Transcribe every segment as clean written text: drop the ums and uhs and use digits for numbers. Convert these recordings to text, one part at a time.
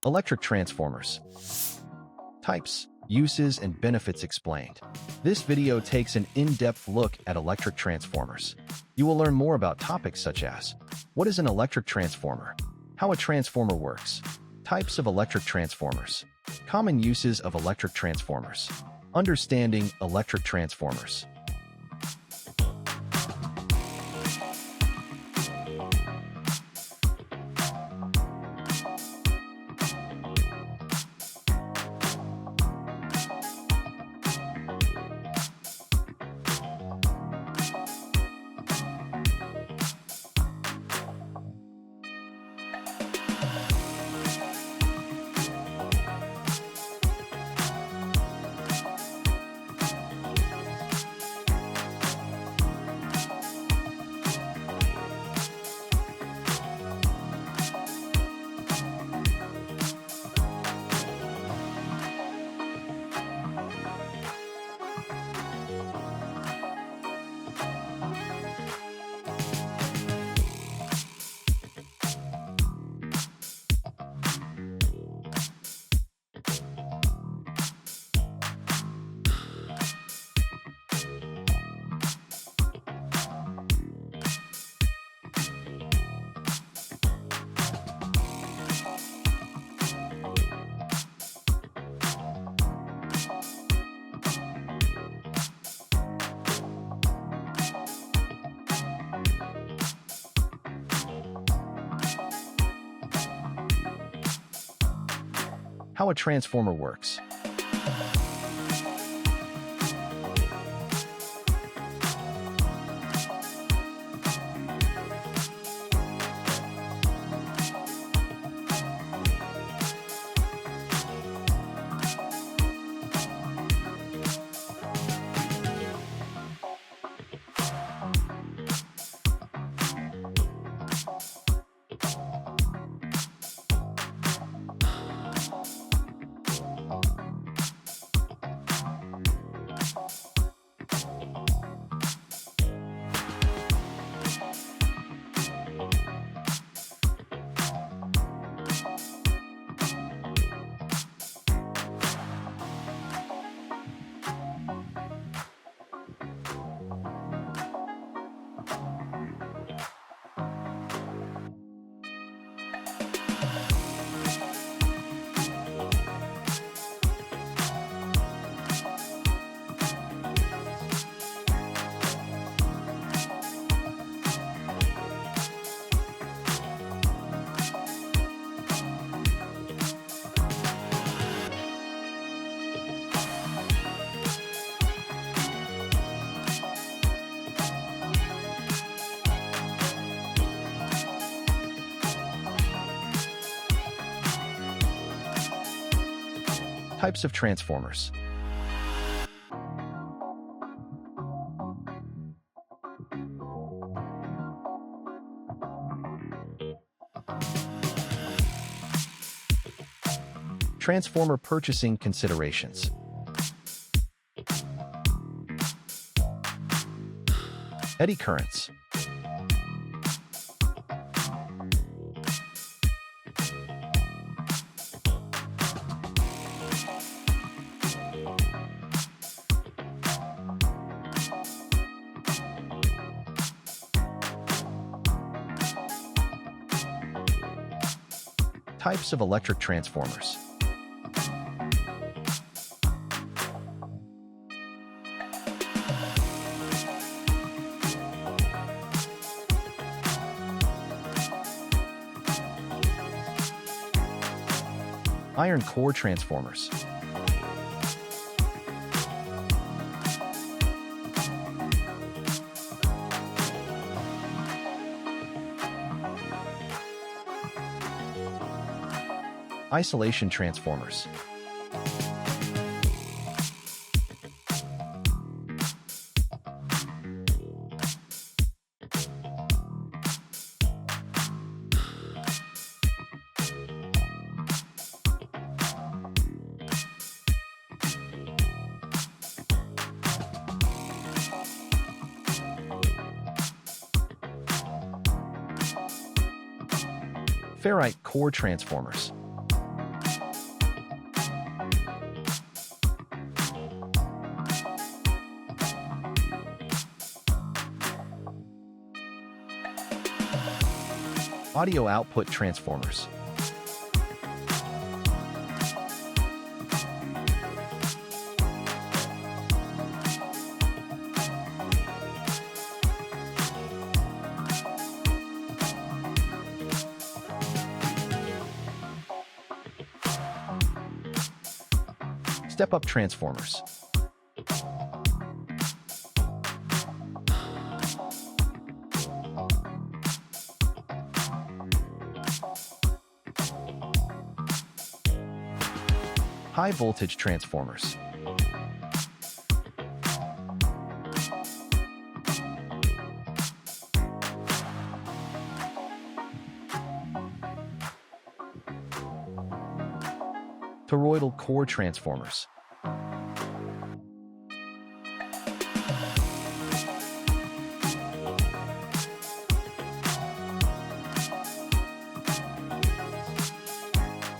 Electric transformers. Types, uses, and benefits explained. This video takes an in-depth look at electric transformers. You will learn more about topics such as what is an electric transformer, how a transformer works, types of electric transformers, common uses of electric transformers, understanding electric transformers. How a transformer works. Types of transformers. Transformer purchasing considerations. Eddy currents. Types of electric transformers. Iron core transformers. Isolation transformers. Ferrite core transformers. Audio output transformers. Step-up transformers. High-voltage transformers. Toroidal core transformers.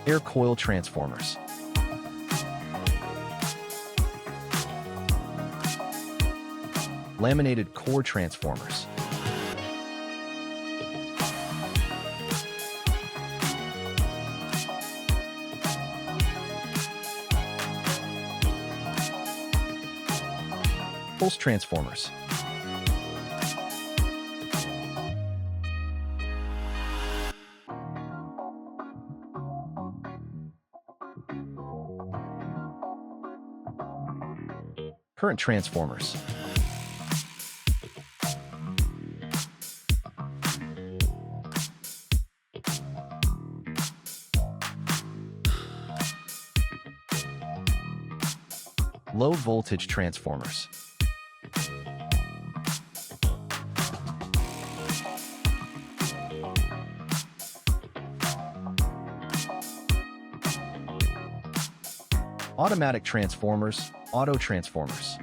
Air coil transformers. Laminated core transformers. Pulse transformers. Current transformers. Low voltage transformers. Automatic transformers, auto transformers.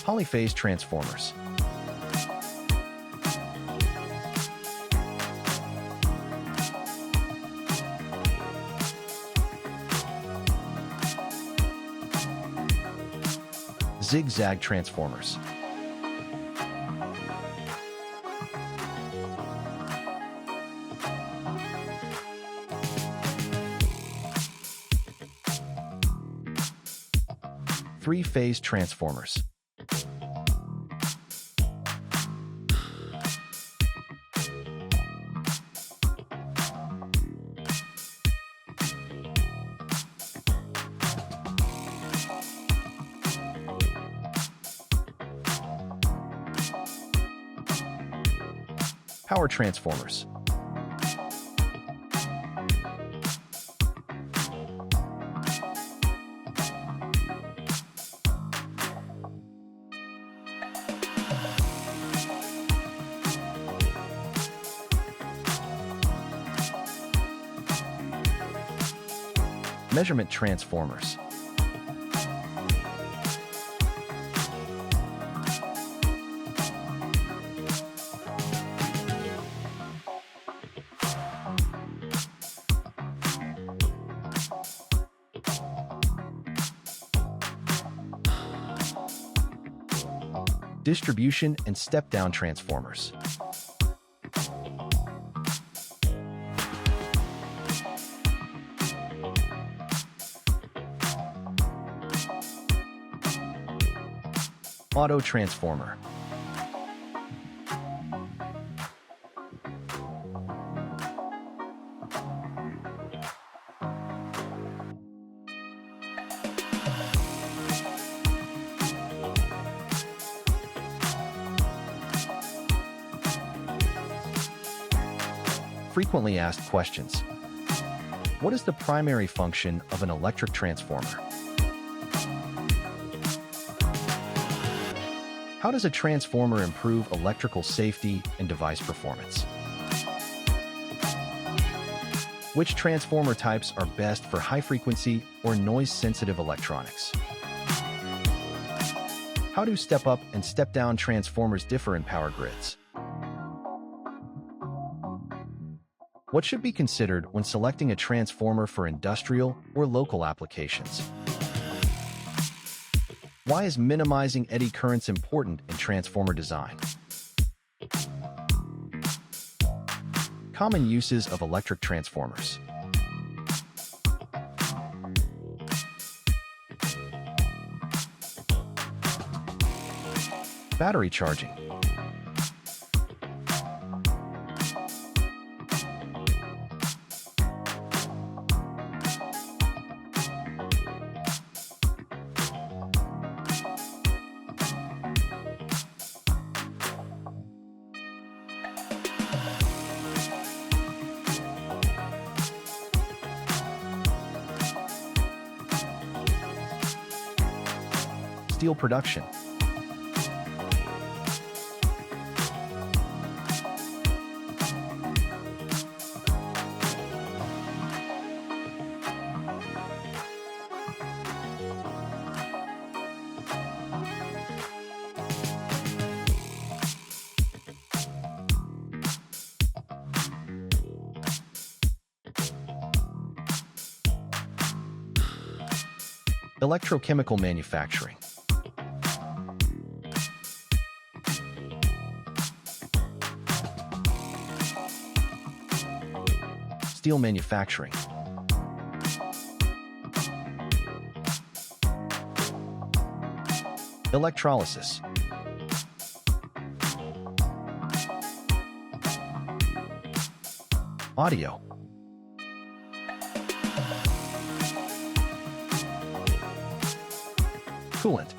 Polyphase transformers. Zigzag transformers. Three-phase transformers. Power transformers. Measurement transformers. Distribution and step-down transformers. Auto transformer. Frequently asked questions. What is the primary function of an electric transformer? How does a transformer improve electrical safety and device performance? Which transformer types are best for high-frequency or noise-sensitive electronics? How do step-up and step-down transformers differ in power grids? What should be considered when selecting a transformer for industrial or local applications? Why is minimizing eddy currents important in transformer design? Common uses of electric transformers. Battery charging. Steel production. Electrochemical manufacturing. Steel manufacturing. Electrolysis. Audio. Coolant.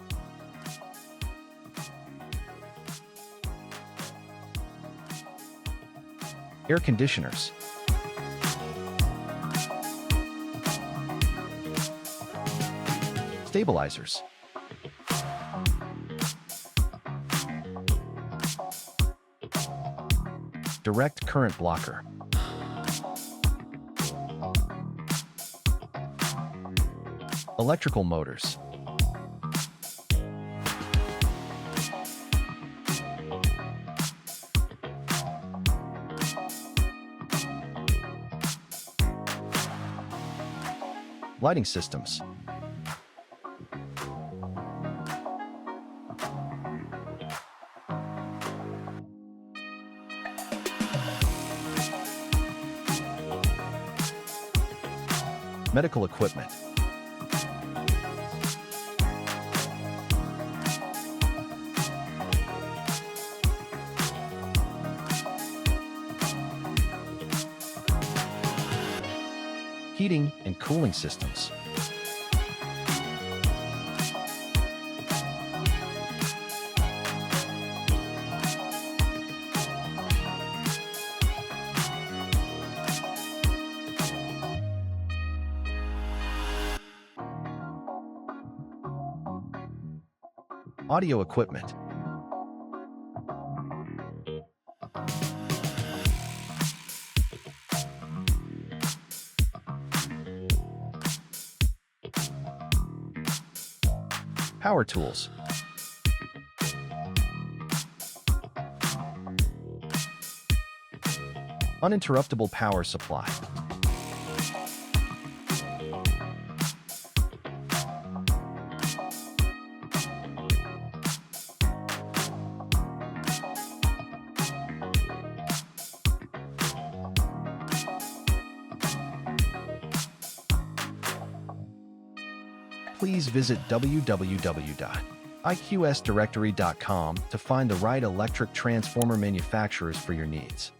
Air conditioners. Stabilizers. Direct current blocker. Electrical motors. Lighting systems. Medical equipment. Heating and cooling systems. Audio equipment. Power tools. Uninterruptible power supply. Please visit www.iqsdirectory.com to find the right electric transformer manufacturers for your needs.